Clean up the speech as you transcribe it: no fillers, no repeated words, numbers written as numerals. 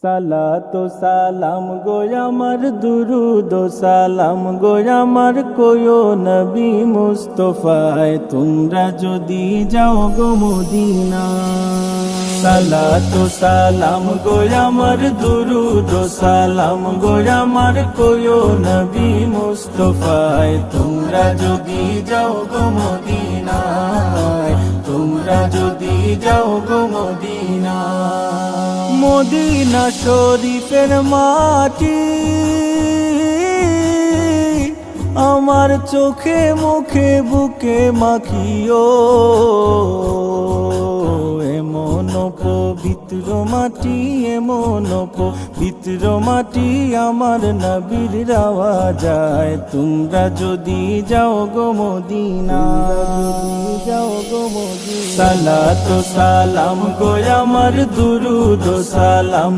সালাতু সালাম গো আমার দুরুদ ও সালাম গো আমার কোয়ো নবী মুস্তাফায় তোমরা যদি যাও গো মদিনা। সালাতু সালাম গো আমার দুরুদ ও সালাম গো আমার কোয়ো নবী মুস্তাফায় তোমরা যদি যাও গো মদিনায়, তোমরা যদি যাও গো মদিনায়। মদিনা শরীফের মাটি আমার চোখে মুখে বুকে মাখিও, এমন পবিত্র মাটি, এমন পবিত্র মাটি আমার নবীর রাওয়া যায় তোমরা যদি যাও গো মদিনা, যাও গো মদিনা। সালাতু সালাম গো আমার দুরুদ ও সালাম